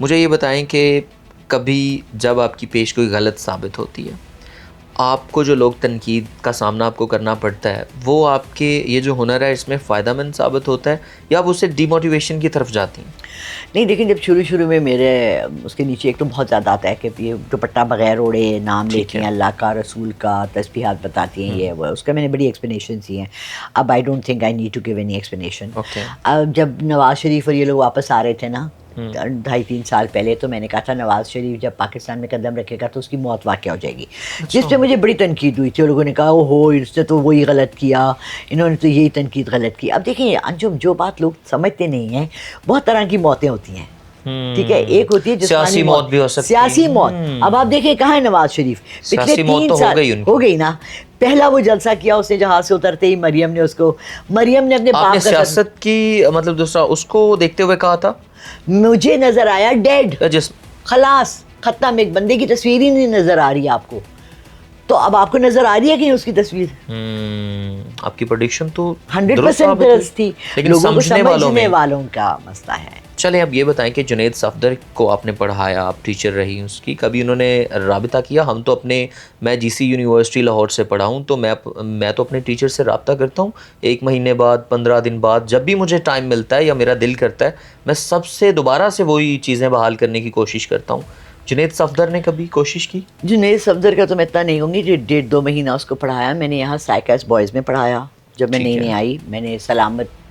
مجھے یہ بتائیں کہ کبھی جب آپ کی پیش گوئی غلط ثابت ہوتی ہے، آپ کو جو لوگ تنقید کا سامنا آپ کو کرنا پڑتا ہے، وہ آپ کے یہ جو ہنر ہے اس میں فائدہ مند ثابت ہوتا ہے یا آپ اس سے ڈی موٹیویشن کی طرف جاتی ہیں؟ نہیں دیکھیں، جب شروع میں میرے اس کے نیچے ایک تو بہت زیادہ آتا ہے کہ یہ دوپٹہ بغیر اوڑے نام ٹھیک لیتی ہے۔ ہیں اللہ کا، رسول کا، تسبیحات بتاتی ہیں، یہ وہ اس کا میں نے بڑی ایکسپلینیشنس دی ہیں. اب I don't think I need to give any explanation. Okay. اب جب نواز شریف اور یہ لوگ واپس آ رہے تھے نا 2.5-3 سال پہلے، تو میں نے کہا تھا نواز شریف جب پاکستان میں قدم رکھے گا تو اس کی موت واقع ہو جائے گی، جس پہ مجھے بڑی تنقید ہوئی تھی. اور لوگوں نے کہا او ہو اس نے تو وہی غلط کیا، انہوں نے تو یہی تنقید غلط کی. اب دیکھیں انجم، جو بات لوگ سمجھتے نہیں ہیں، بہت طرح کی موتیں ہوتی ہیں. ٹھیک ہے، ایک ہوتی ہے جسمانی سیاسی موت بھی ہو سکتی ہے۔ سیاسی موت. اب آپ دیکھیں کہاں ہے نواز شریف، پچھلے سیاسی موت 3 تو ہو سال گئی ان کی۔ ہو گئی نا. پہلا وہ جلسہ کیا اس نے جہاز سے اترتے ہی، مریم نے اپنے آپ نے باپ کا سیاست کی مطلب دوسرا اس کو دیکھتے ہوئے کہا تھا مجھے نظر آیا ڈیڈ، جس خلاص ختم، ایک بندے کی تصویر ہی نہیں نظر آ رہی آپ کو. تو اب آپ کو نظر آ رہی ہے کہ اس کی تصویر؟ آپ کی پریڈکشن تو 100% درست تھی. لیکن لوگوں کو سمجھنے والوں کا مسئلہ ہے. چلیں اب یہ بتائیں کہ جنید صفدر کو آپ نے پڑھایا، آپ ٹیچر رہی اس کی، کبھی انہوں نے رابطہ کیا؟ ہم تو میں جی سی یونیورسٹی لاہور سے پڑھا ہوں، تو میں تو اپنے ٹیچر سے رابطہ کرتا ہوں 1 مہینے بعد، 15 دن بعد، جب بھی مجھے ٹائم ملتا ہے یا میرا دل کرتا ہے میں سب سے دوبارہ سے وہی چیزیں بحال کرنے کی کوشش کرتا ہوں. جنید صفدر نے کبھی کوشش کی؟ جنید صفدر کا تو میں اتنا نہیں ہوں گی کہ 1.5-2 مہینہ اس کو پڑھایا. میں نے یہاں سائیکس بوائز میں پڑھایا جب میں ٹھیک ہے۔ نئی آئی. میں نے سلامت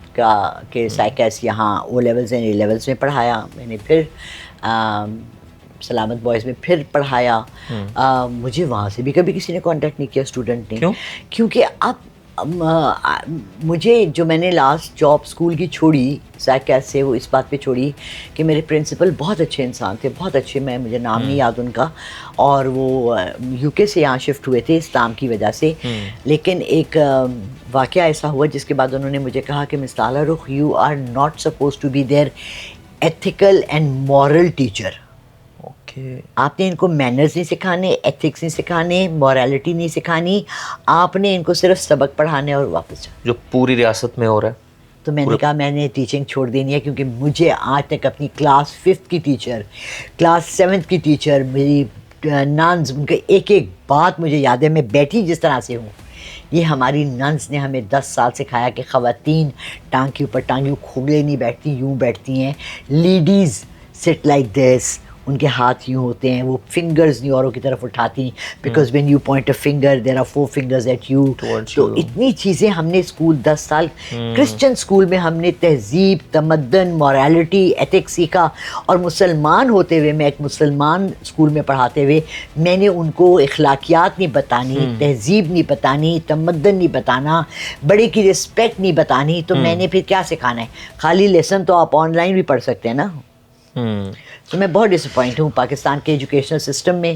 کے سائیکس یہاں O levels and A levels میں پڑھایا. میں نے پھر سلامت بوائز میں پھر پڑھایا. مجھے وہاں سے بھی کبھی کسی نے کانٹیکٹ نہیں کیا، اسٹوڈنٹ نے. کیوں؟ کیونکہ اب مجھے جو میں نے لاسٹ جاب اسکول کی چھوڑی سائیکس سے، وہ اس بات پہ چھوڑی کہ میرے پرنسپل بہت اچھے انسان تھے، بہت اچھے، مجھے نام نہیں یاد ان کا، اور وہ یو کے سے یہاں شفٹ ہوئے تھے اسلام کی وجہ سے. لیکن ایک واقعہ ایسا ہوا جس کے بعد انہوں نے مجھے کہا کہ miss Lala Rukh, you are not suppose to be their ethical and moral teacher. آپ نے ان کو مینرز نہیں سکھانے، ایتھکس نہیں سکھانے، مورالٹی نہیں سکھانی، آپ نے ان کو صرف سبق پڑھانے اور واپس جانا. جو پوری ریاست میں ہو رہا ہے. تو میں نے کہا میں نے ٹیچنگ چھوڑ دینی ہے، کیونکہ مجھے آج تک اپنی کلاس 5 کی ٹیچر، کلاس 7 کی ٹیچر، میری نانز، ان کا ایک بات مجھے یاد ہے. میں بیٹھی جس طرح سے ہوں، یہ ہماری ننس نے ہمیں 10 سال سکھایا کہ خواتین ٹانگ کے اوپر ٹانگ یوں کھوگلے نہیں بیٹھتی، یوں بیٹھتی ہیں. لیڈیز سٹ لائک دس، ان کے ہاتھ یوں ہوتے ہیں، وہ فنگرز نہیں اوروں کی طرف اٹھاتی، because when you point a finger there are 4 fingers at you. تو اتنی چیزیں ہم نے اسکول 10 سال کرسچن اسکول میں ہم نے تہذیب، تمدن، مورالٹی، ایتھکس سیکھا. اور مسلمان ہوتے ہوئے، میں ایک مسلمان اسکول میں پڑھاتے ہوئے، میں نے ان کو اخلاقیات نہیں بتانی، تہذیب نہیں بتانی، تمدن نہیں بتانا، بڑے کی رسپیکٹ نہیں بتانی. تو میں نے پھر کیا سکھانا ہے؟ خالی لیسن تو آپ آن لائن بھی پڑھ سکتے ہیں نا. تو میں بہت ڈس اپوائنٹ ہوں پاکستان کے ایجوکیشنل سسٹم میں.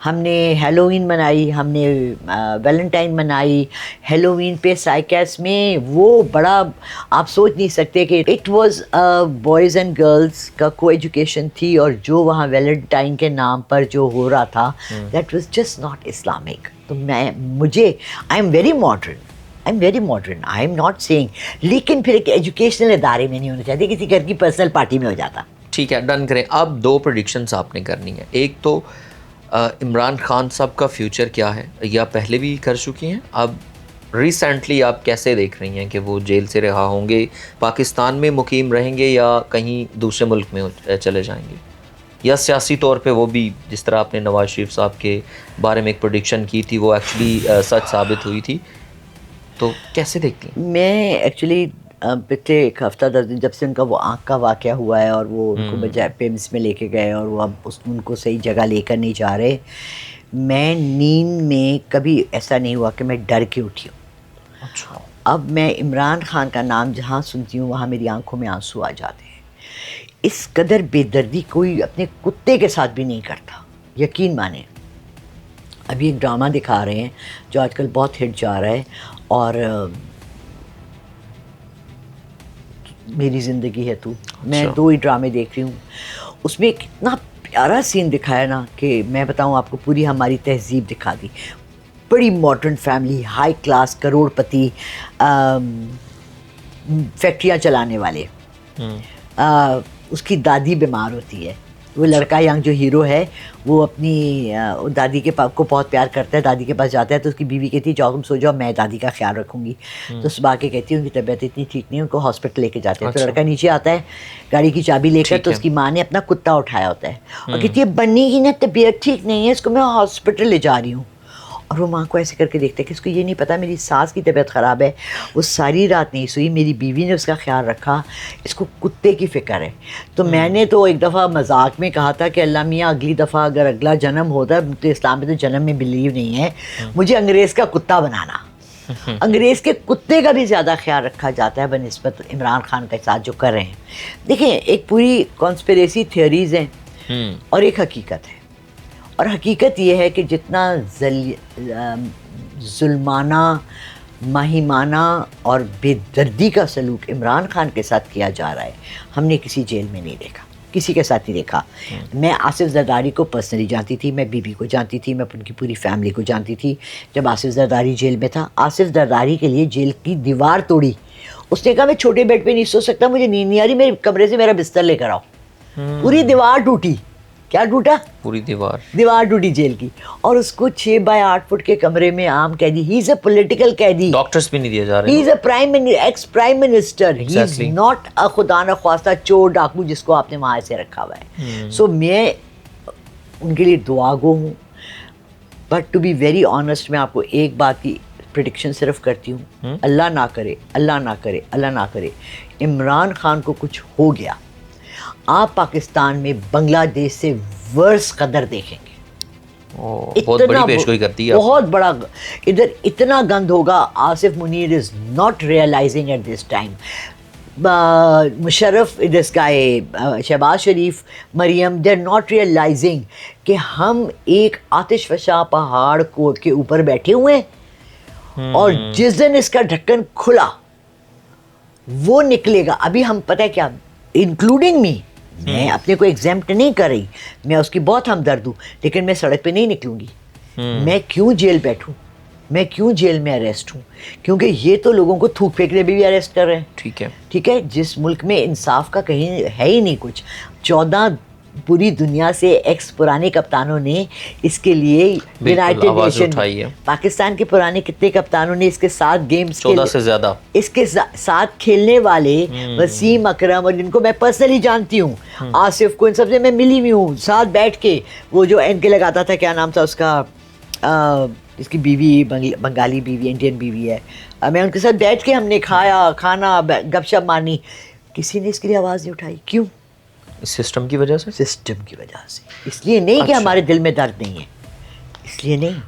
ہم نے ہیلووین منائی، ہم نے ویلنٹائن منائی. ہیلووین پہ سائیکس میں وہ بڑا، آپ سوچ نہیں سکتے کہ it was boys and girls کا کو ایجوکیشن تھی، اور جو وہاں ویلنٹائن کے نام پر جو ہو رہا تھا that was just not Islamic. تو I am very modern, I am not seeing, لیکن پھر ایک ایجوکیشنل ادارے میں نہیں ہونا چاہتے، کسی گھر کی پرسنل پارٹی میں ہو جاتا. ٹھیک ہے، ڈن کریں. اب 2 پریڈکشنز آپ نے کرنی ہے. ایک تو عمران خان صاحب کا فیوچر کیا ہے، یا پہلے بھی کر چکی ہیں، اب ریسنٹلی آپ کیسے دیکھ رہی ہیں کہ وہ جیل سے رہا ہوں گے، پاکستان میں مقیم رہیں گے یا کہیں دوسرے ملک میں چلے جائیں گے، یا سیاسی طور پہ وہ بھی جس طرح آپ نے نواز شریف صاحب کے بارے میں ایک پریڈکشن کی تھی وہ ایکچولی سچ ثابت ہوئی تھی، تو کیسے دیکھتی ہیں؟ میں ایکچولی پچھلے 1 ہفتہ 10 دن جب سے ان کا وہ آنکھ کا واقعہ ہوا ہے، اور وہ ان کو بجائے پیمس میں لے کے گئے، اور وہ اب ان کو صحیح جگہ لے کر نہیں جا رہے، میں نیند میں کبھی ایسا نہیں ہوا کہ میں ڈر کے اٹھی ہوں. اچھا. اب میں عمران خان کا نام جہاں سنتی ہوں وہاں میری آنکھوں میں آنسو آ جاتے ہیں. اس قدر بے دردی کوئی اپنے کتے کے ساتھ بھی نہیں کرتا، یقین مانیں. ابھی ایک ڈرامہ دکھا رہے ہیں جو آج کل بہت ہٹ جا رہا ہے، اور میری زندگی ہے تو، میں 2 ہی ڈرامے دیکھ رہی ہوں. اس میں ایک اتنا پیارا سین دکھایا نا کہ میں بتاؤں آپ کو، پوری ہماری تہذیب دکھا دی. بڑی modern family, high class, crore پتی، فیکٹریاں چلانے والے. اس کی دادی بیمار ہوتی ہے، وہ لڑکا یانگ جو ہیرو ہے وہ اپنی دادی کے پاس کو بہت پیار کرتا ہے, دادی کے پاس جاتا ہے تو اس کی بیوی کہتی ہے جاؤ تم سو جاؤ میں دادی کا خیال رکھوں گی. تو صبح کے کہتی ہے ان کی طبیعت اتنی ٹھیک نہیں, ان کو ہاسپٹل لے کے جاتے ہیں. تو لڑکا نیچے آتا ہے گاڑی کی چابی لے کر, تو اس کی ماں نے اپنا کتا اٹھایا ہوتا ہے اور کہتی ہے بنی کی نا طبیعت ٹھیک نہیں ہے, اس کو میں ہاسپٹل لے جا رہی ہوں. اور وہ ماں کو ایسے کر کے دیکھتے ہیں کہ اس کو یہ نہیں پتا میری ساس کی طبیعت خراب ہے, وہ ساری رات نہیں سوئی, میری بیوی نے اس کا خیال رکھا, اس کو کتے کی فکر ہے. تو میں نے تو ایک دفعہ مذاق میں کہا تھا کہ اللہ میاں اگلی دفعہ اگر اگلا جنم ہوتا ہے, تو اسلام میں تو جنم میں بلیو نہیں ہے, مجھے انگریز کا کتا بنانا. انگریز کے کتے کا بھی زیادہ خیال رکھا جاتا ہے بنسبت عمران خان کے ساتھ جو کر رہے ہیں. دیکھیں ایک پوری کانسپریسی تھیوریز ہیں اور ایک حقیقت ہے, اور حقیقت یہ ہے کہ جتنا ظلمانہ ماہیمانہ اور بے دردی کا سلوک عمران خان کے ساتھ کیا جا رہا ہے, ہم نے کسی جیل میں نہیں دیکھا, کسی کے ساتھ نہیں دیکھا. میں آصف زرداری کو پرسنلی جانتی تھی, میں بی بی کو جانتی تھی, میں ان کی پوری فیملی کو جانتی تھی. جب آصف زرداری جیل میں تھا, آصف زرداری کے لیے جیل کی دیوار توڑی. اس نے کہا میں چھوٹے بیڈ پہ نہیں سو سکتا, مجھے نیند نہیں آ رہی, میرے کمرے سے میرا بستر لے کر آؤ. پوری دیوار ٹوٹی. کیا ٹوٹا؟ پوری دیوار ٹوٹی جیل کی. اور اس کو 6 بائی 8 فٹ کے کمرے میں عام قیدی, ہی از اے پولیٹیکل قیدی, ڈاکٹرز بھی نہیں دیے جا رہے, he is a ex prime minister, he is not a خدا نخواستہ چور ڈاکو جس کو آپ نے وہاں ایسے رکھا ہوا ہے. سو میں ان کے لیے دعا گو ہوں. But to be very honest, میں آپ کو ایک بات کی پریڈکشن صرف کرتی ہوں, اللہ نہ کرے, اللہ نہ کرے, اللہ نہ کرے عمران خان کو کچھ ہو گیا, آپ پاکستان میں بنگلہ دیش سے ورس قدر دیکھیں گے. بہت بڑی پیشگوئی کرتی ہے, بہت بڑا. ادھر اتنا گند ہوگا. Asif Munir is not realising at this time. Musharraf this guy, Shehbaz Sharif, Maryam, they are not realising کہ ہم ایک آتش فشاں پہاڑ کو کے اوپر بیٹھے ہوئے ہیں, اور جس دن اس کا ڈھکن کھلا وہ نکلے گا. ابھی ہم پتہ ہے کیا, انکلوڈنگ می, میں اپنے کو ایگزیمپٹ نہیں کر رہی, میں اس کی بہت ہمدرد ہوں, لیکن میں سڑک پہ نہیں نکلوں گی. میں کیوں جیل بیٹھوں, میں کیوں جیل میں اریسٹ ہوں, کیونکہ یہ تو لوگوں کو تھوک پھینکنے بھی اریسٹ کر رہے ہیں. ٹھیک ہے, جس ملک میں انصاف کا کہیں ہے ہی نہیں کچھ. 14 پوری دنیا سے ایکس پرانے کپتانوں نے اس کے لیے یونائٹڈ نیشن, پاکستان کے پرانے کتنے کپتانوں نے اس کے ساتھ گیمز 14 سے زیادہ اس کے ساتھ کھیلنے والے, وسیم اکرم, اور جن کو میں پرسنلی جانتی ہوں, آصف کو, ان سب سے میں ملی ہوئی ہوں, ساتھ بیٹھ کے. وہ جو این کے لگاتا تھا, کیا نام تھا اس کا, اس کی بیوی بنگالی بیوی, انڈین بیوی ہے, میں ان کے ساتھ بیٹھ کے ہم نے کھانا گپ شپ مارنی. کسی نے اس کے لیے آواز نہیں اٹھائی. کیوں؟ سسٹم کی وجہ سے. سسٹم کی وجہ سے. اس لیے نہیں کہ ہمارے دل میں درد نہیں ہے, اس لیے نہیں.